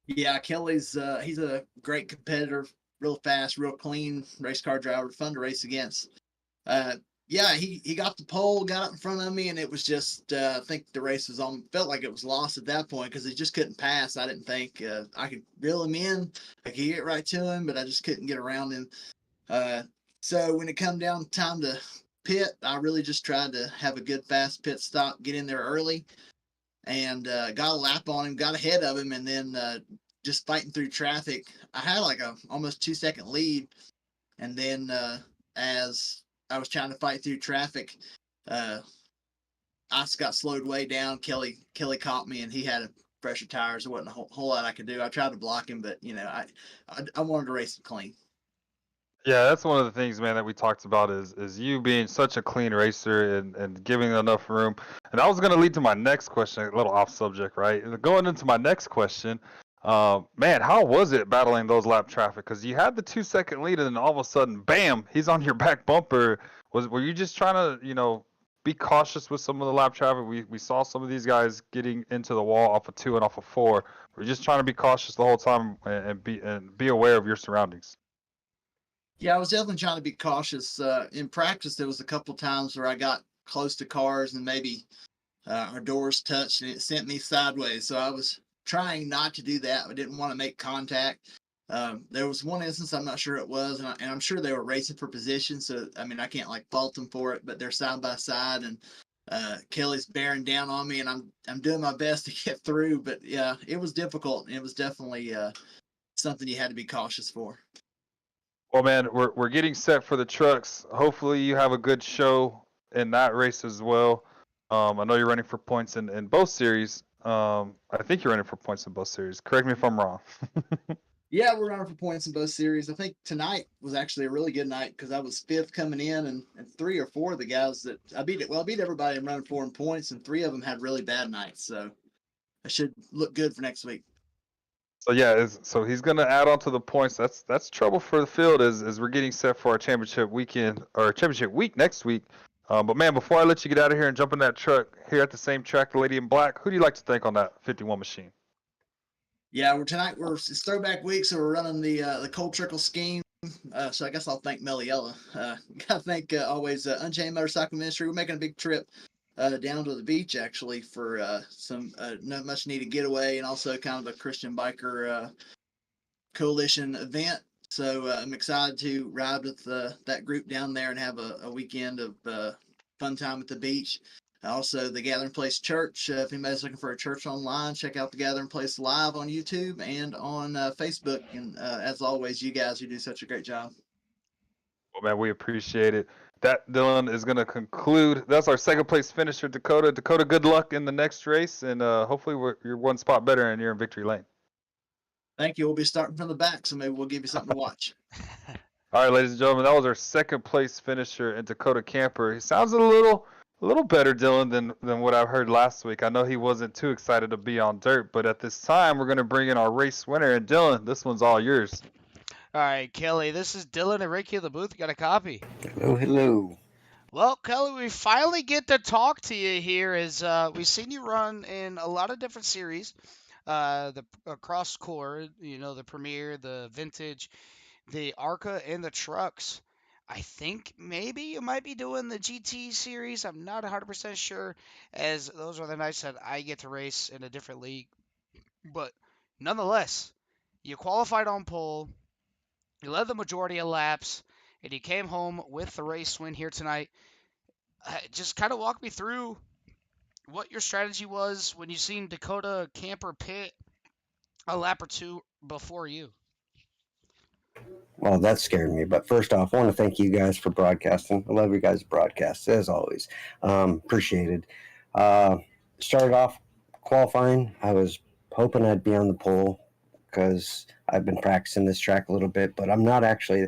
Yeah, Kelly's he's a great competitor, real fast, real clean race car driver, fun to race against. Yeah, he got the pole, got up in front of me, and it was just I think the race was on. Felt like it was lost at that point because he just couldn't pass. I didn't think I could reel him in. I could get right to him, but I just couldn't get around him. So when it come down time to pit, I really just tried to have a good fast pit stop, get in there early, and got a lap on him, got ahead of him, and then just fighting through traffic. I had like a almost 2 second lead, and then as I was trying to fight through traffic, I got slowed way down. Kelly caught me, and he had fresher tires. There wasn't a whole lot I could do. I tried to block him, but I wanted to race him clean. Yeah, that's one of the things, man, that we talked about is you being such a clean racer and giving enough room. And I was going to lead to my next question, a little off subject, right? Going into my next question, man, how was it battling those lap traffic? Because you had the 2 second lead, and then all of a sudden, bam, he's on your back bumper. Were you just trying to, be cautious with some of the lap traffic? We saw some of these guys getting into the wall off of 2 and off of 4. We're just trying to be cautious the whole time and be aware of your surroundings. Yeah, I was definitely trying to be cautious. In practice, there was a couple times where I got close to cars and maybe our doors touched and it sent me sideways. So I was trying not to do that. I didn't want to make contact. There was one instance, I'm not sure it was, and I'm sure they were racing for position. So, I mean, I can't like fault them for it, but they're side by side and Kelly's bearing down on me and I'm doing my best to get through. But yeah, it was difficult. It was definitely something you had to be cautious for. Well, man, we're getting set for the trucks. Hopefully, you have a good show in that race as well. I know you're running for points in both series. I think you're running for points in both series. Correct me if I'm wrong. Yeah, we're running for points in both series. I think tonight was actually a really good night because I was fifth coming in, and 3 or 4 of the guys that I beat everybody in running 4 in points, and 3 of them had really bad nights. So I should look good for next week. So yeah, so he's gonna add on to the points. That's trouble for the field as we're getting set for our championship weekend or championship week next week. But man, before I let you get out of here and jump in that truck here at the same track, the Lady in Black, who do you like to thank on that 51 machine? Yeah, it's throwback week, so we're running the cold trickle scheme. So I guess I'll thank Meliella. Gotta thank always Unchained Motorcycle Ministry. We're making a big trip down to the beach actually for some much needed getaway and also kind of a Christian biker coalition event. So I'm excited to ride with that group down there and have a weekend of fun time at the beach. Also, the Gathering Place Church. If anybody's looking for a church online, check out the Gathering Place live on YouTube and on Facebook. And as always, you guys, you do such a great job. Well, man, we appreciate it. That, Dylan, is going to conclude. That's our second place finisher, Dakota. Dakota, good luck in the next race, and hopefully you're one spot better and you're in victory lane. Thank you. We'll be starting from the back, so maybe we'll give you something to watch. All right, ladies and gentlemen, that was our second place finisher in Dakota Camper. He sounds a little better, Dylan, than what I've heard last week. I know he wasn't too excited to be on dirt, but at this time, we're going to bring in our race winner. And Dylan, this one's all yours. All right, Kelly, this is Dylan and Ricky in the booth. Got a copy? Hello. Well, Kelly, we finally get to talk to you here as we've seen you run in a lot of different series. The cross core, the Premier, the Vintage, the ARCA, and the trucks. I think maybe you might be doing the GT series. I'm not 100% sure, as those are the nights that I get to race in a different league. But nonetheless, you qualified on pole, you led the majority of laps, and you came home with the race win here tonight. Just kind of walk me through what your strategy was when you seen Dakota Camper pit a lap or two before you. Well, that scared me. But first off, I want to thank you guys for broadcasting. I love you guys' broadcasts, as always. Appreciated. Started off qualifying. I was hoping I'd be on the pole because I've been practicing this track a little bit, but I'm not actually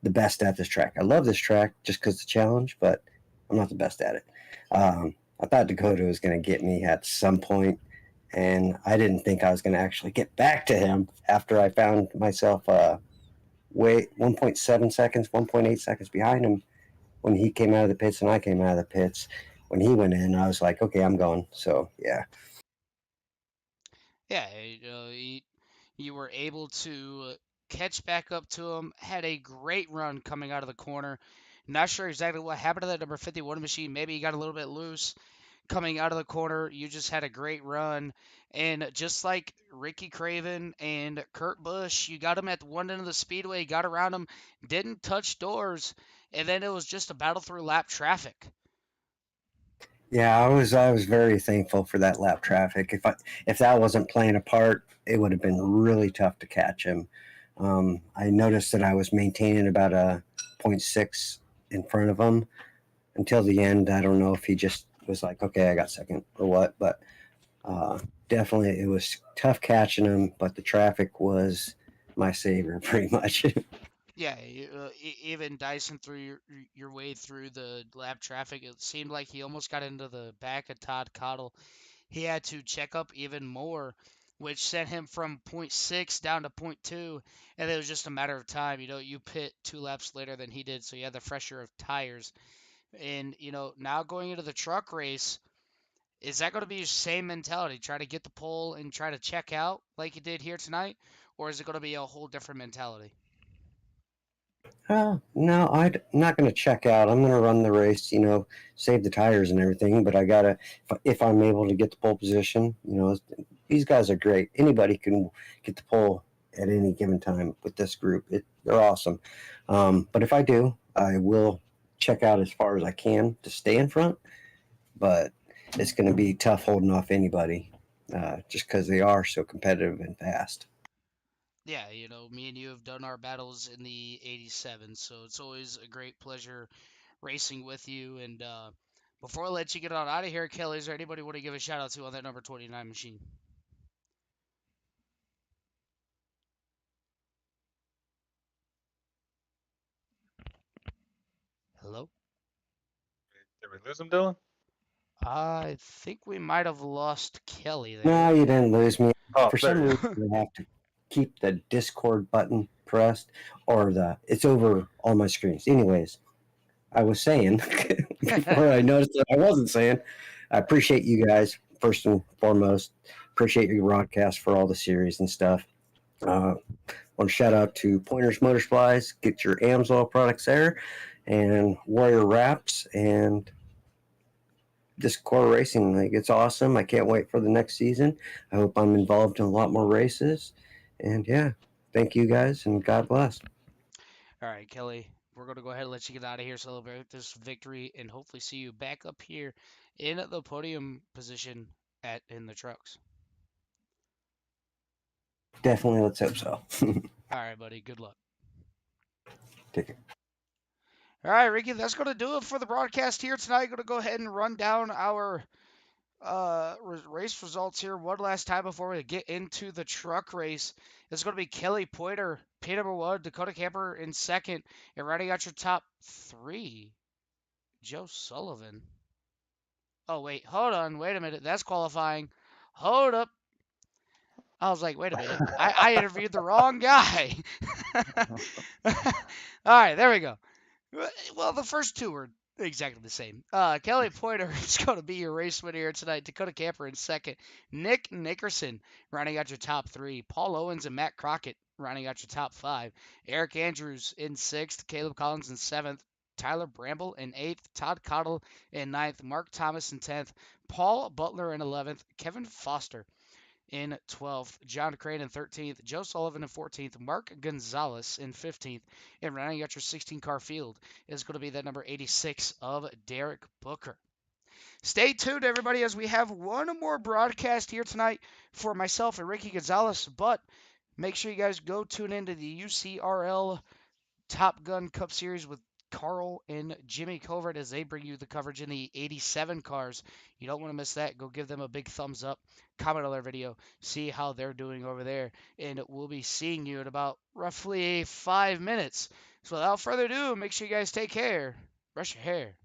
the best at this track. I love this track just because it's a challenge, but I'm not the best at it. I thought Dakota was going to get me at some point, and I didn't think I was going to actually get back to him after I found myself way 1.7 seconds, 1.8 seconds behind him when he came out of the pits and I came out of the pits. When he went in, I was like, okay, I'm going. So yeah. Yeah, you were able to catch back up to him. Had a great run coming out of the corner. Not sure exactly what happened to that number 51 machine. Maybe he got a little bit loose coming out of the corner. You just had a great run. And just like Ricky Craven and Kurt Busch, you got him at one end of the speedway, got around him, didn't touch doors, and then it was just a battle through lap traffic. Yeah, I was very thankful for that lap traffic. If that wasn't playing a part, it would have been really tough to catch him. I noticed that I was maintaining about a point 0.6 in front of him until the end. I don't know if he just was like, okay, I got second or what, but definitely it was tough catching him. But the traffic was my savior, pretty much. Yeah, even dicing through your way through the lap traffic, it seemed like he almost got into the back of Todd Cottle. He had to check up even more, which sent him from point 0.6 down to point 0.2, and it was just a matter of time. You pit 2 laps later than he did, so you had the fresher of tires. And now going into the truck race, is that going to be your same mentality? Try to get the pole and try to check out like you did here tonight, or is it going to be a whole different mentality? No, I'm not going to check out. I'm going to run the race, save the tires and everything. But I got to, if I'm able to get the pole position, these guys are great. Anybody can get the pole at any given time with this group. They're awesome. But if I do, I will check out as far as I can to stay in front. But it's going to be tough holding off anybody just because they are so competitive and fast. Yeah, me and you have done our battles in the 87, so it's always a great pleasure racing with you. And before I let you get on out of here, Kelly, is there anybody want to give a shout out to on that number 29 machine? Hello? Did we lose him, Dylan? I think we might have lost Kelly No, there. you didn't lose me. Oh, For there some you reason, I have to keep the Discord button pressed, or it's over on my screens. Anyways, I was saying before I noticed that I wasn't saying. I appreciate you guys first and foremost. Appreciate your broadcast for all the series and stuff. Want to shout out to Pointers Motor Supplies. Get your Amsoil products there, and Warrior Wraps and this core racing. Like, it's awesome. I can't wait for the next season. I hope I'm involved in a lot more races. And yeah, thank you guys and God bless. All right, Kelly, we're going to go ahead and let you get out of here, celebrate this victory, and hopefully see you back up here in the podium position in the trucks. Definitely, let's hope so. All right, buddy. Good luck. Take care. All right, Ricky, that's going to do it for the broadcast here tonight. Going to go ahead and run down our race results here one last time before we get into the truck race. It's going to be Kelly Poiter, P number 1, Dakota Camper in second, and riding out your top 3, Joe Sullivan. Oh, wait, hold on, wait a minute, that's qualifying. Hold up. I was like, wait a minute, I interviewed the wrong guy. All right, there we go. Well, the first two were exactly the same. Kelly Pointer is going to be your race winner here tonight. Dakota Camper in second. Nick Nickerson rounding out your top 3. Paul Owens and Matt Crockett rounding out your top 5. Eric Andrews in sixth. Caleb Collins in seventh. Tyler Bramble in 8th. Todd Cottle in ninth. Mark Thomas in 10th. Paul Butler in 11th. Kevin Foster in 12th, John Crane in 13th, Joe Sullivan in 14th, Mark Gonzalez in 15th, and rounding out your 16-car field is going to be that number 86 of Derek Booker. Stay tuned, everybody, as we have one more broadcast here tonight for myself and Ricky Gonzalez, but make sure you guys go tune into the UCRL Top Gun Cup Series with Carl and Jimmy Covert as they bring you the coverage in the 87 cars. You don't want to miss that. Go give them a big thumbs up, comment on their video, see how they're doing over there, and we'll be seeing you in about roughly 5 minutes. So without further ado, make sure you guys take care. Brush your hair.